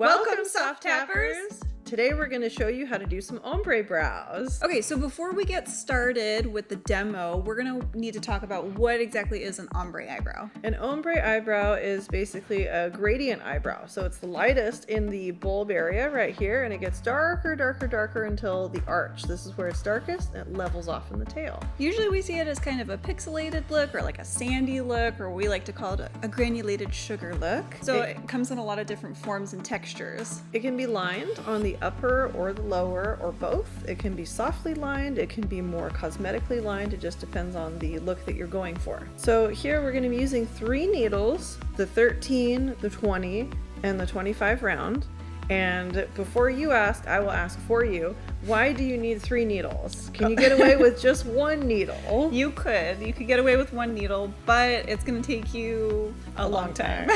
Welcome, SofTappers! Today we're going to show you how to do some ombre brows. Okay, so before we get started with the demo, we're going to need to talk about what exactly is an ombre eyebrow. An ombre eyebrow is basically a gradient eyebrow. So it's the lightest in the bulb area right here, and it gets darker, darker, darker until the arch. This is where it's darkest, and it levels off in the tail. Usually we see it as kind of a pixelated look or like a sandy look, or we like to call it a granulated sugar look. So it comes in a lot of different forms and textures. It can be lined on the upper or the lower or both. It can be softly lined, it can be more cosmetically lined. It just depends on the look that you're going for. So here we're going to be using 3 needles, the 13, the 20, and the 25 round. And before you ask, I will ask for you, why do you need 3 needles? Can you get away with just 1 needle? You could get away with 1 needle, but it's going to take you a long time.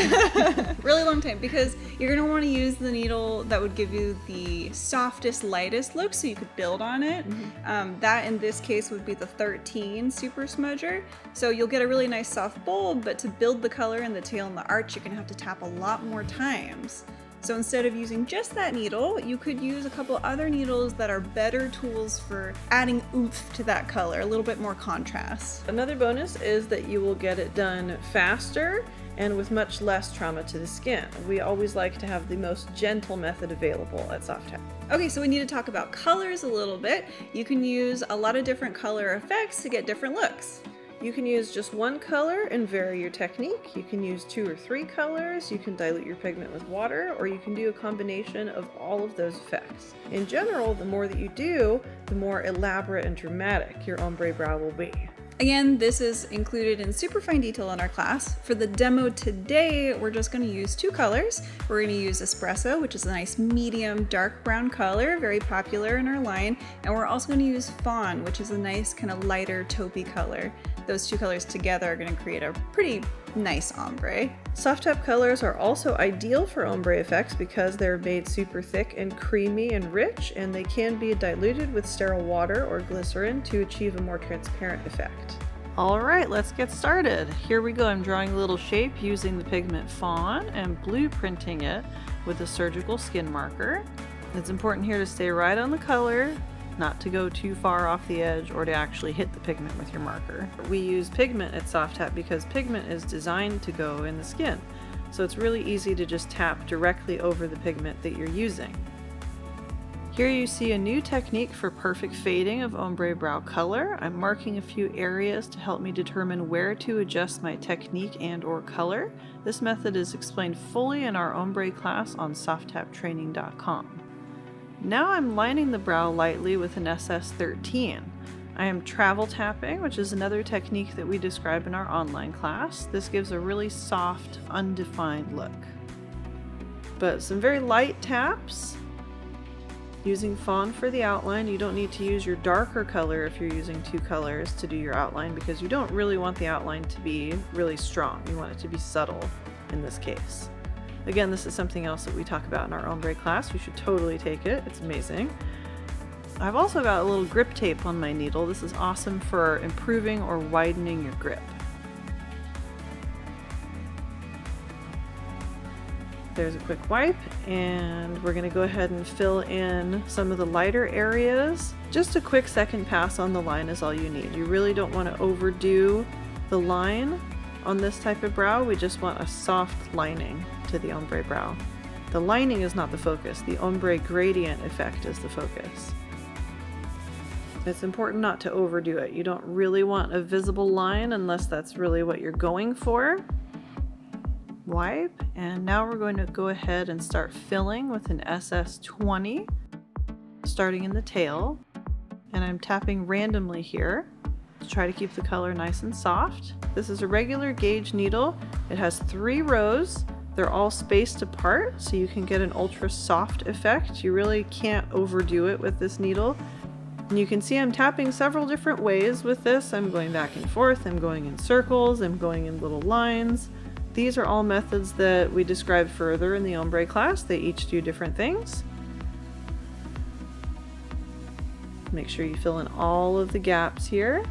Really long time, because you're going to want to use the needle that would give you the softest, lightest look so you could build on it. That in this case would be the 13 Super Smudger. So you'll get a really nice soft bulb, but to build the color in the tail and the arch, you're going to have to tap a lot more times. So instead of using just that needle, you could use a couple other needles that are better tools for adding oomph to that color, a little bit more contrast. Another bonus is that you will get it done faster and with much less trauma to the skin. We always like to have the most gentle method available at SofTap. Okay, so we need to talk about colors a little bit. You can use a lot of different color effects to get different looks. You can use just 1 color and vary your technique. You can use 2 or 3 colors. You can dilute your pigment with water, or you can do a combination of all of those effects. In general, the more that you do, the more elaborate and dramatic your ombre brow will be. Again, this is included in super fine detail in our class. For the demo today, we're just going to use 2 colors. We're going to use Espresso, which is a nice medium dark brown color, very popular in our line. And we're also going to use Fawn, which is a nice kind of lighter taupey color. Those 2 colors together are going to create a pretty nice ombre. SofTap colors are also ideal for ombre effects because they're made super thick and creamy and rich, and they can be diluted with sterile water or glycerin to achieve a more transparent effect. All right, let's get started. Here we go. I'm drawing a little shape using the pigment Fawn and blueprinting it with a surgical skin marker. It's important here to stay right on the color, not to go too far off the edge or to actually hit the pigment with your marker. We use Pigment at SofTap because pigment is designed to go in the skin, so it's really easy to just tap directly over the pigment that you're using. Here you see a new technique for perfect fading of ombre brow color. I'm marking a few areas to help me determine where to adjust my technique and or color. This method is explained fully in our ombre class on softaptraining.com. Now I'm lining the brow lightly with an SS13. I am travel tapping, which is another technique that we describe in our online class. This gives a really soft, undefined look. But some very light taps. Using Fawn for the outline. You don't need to use your darker color if you're using 2 colors to do your outline, because you don't really want the outline to be really strong. You want it to be subtle in this case. Again, this is something else that we talk about in our ombre class. You should totally take it. It's amazing. I've also got a little grip tape on my needle. This is awesome for improving or widening your grip. There's a quick wipe, and we're going to go ahead and fill in some of the lighter areas. Just a quick second pass on the line is all you need. You really don't want to overdo the line on this type of brow. We just want a soft lining to the ombre brow. The lining is not the focus. The ombre gradient effect is the focus. It's important not to overdo it. You don't really want a visible line unless that's really what you're going for. Wipe, and now we're going to go ahead and start filling with an SS20, starting in the tail, and I'm tapping randomly here to try to keep the color nice and soft. This is a regular gauge needle. It has 3 rows. They're all spaced apart, so you can get an ultra soft effect. You really can't overdo it with this needle. And you can see I'm tapping several different ways with this. I'm going back and forth, I'm going in circles, I'm going in little lines. These are all methods that we describe further in the ombre class. They each do different things. Make sure you fill in all of the gaps here.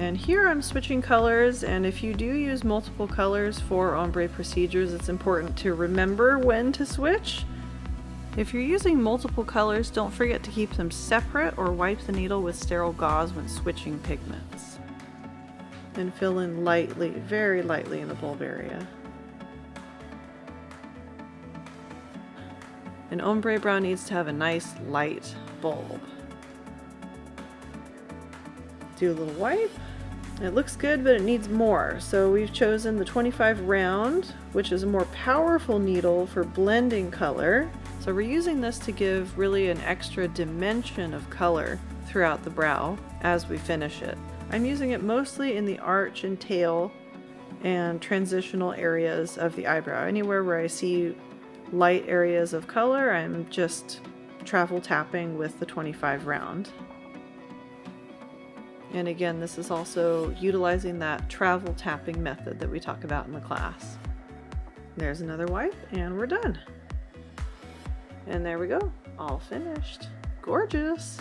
And here I'm switching colors, and if you do use multiple colors for ombre procedures, it's important to remember when to switch. If you're using multiple colors, don't forget to keep them separate or wipe the needle with sterile gauze when switching pigments. And fill in lightly, very lightly in the bulb area. An ombre brow needs to have a nice light bulb. Do a little wipe. It looks good, but it needs more. So we've chosen the 25 round, which is a more powerful needle for blending color. So we're using this to give really an extra dimension of color throughout the brow as we finish it. I'm using it mostly in the arch and tail and transitional areas of the eyebrow. Anywhere where I see light areas of color, I'm just travel tapping with the 25 round. And again, this is also utilizing that travel tapping method that we talk about in the class. There's another wipe, and we're done. And there we go, all finished. Gorgeous.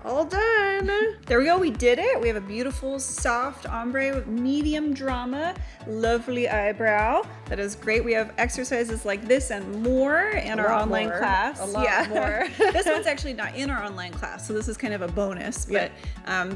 All done. There we go, we did it. We have a beautiful, soft ombre with medium drama, lovely eyebrow. That is great. We have exercises like this and more in our online class. A lot more. This one's actually not in our online class, so this is kind of a bonus, but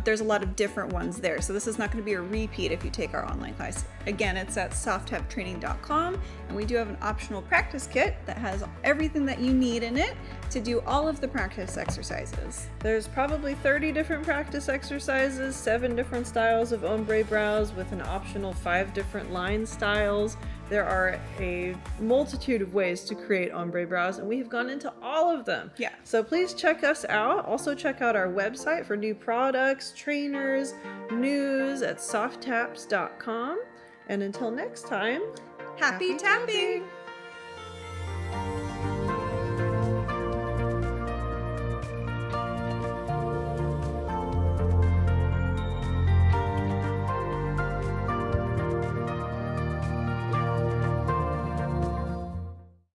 there's a lot of different ones there. So this is not going to be a repeat if you take our online class. Again, it's at softaptraining.com, and we do have an optional practice kit that has everything that you need in it to do all of the practice exercises. There's probably 30 different practice exercises, 7 different styles of ombre brows with an optional 5 different line styles. There are a multitude of ways to create ombre brows, and we have gone into all of them. Yeah. So please check us out. Also check out our website for new products, trainers, news at softaps.com. And until next time, Happy tapping!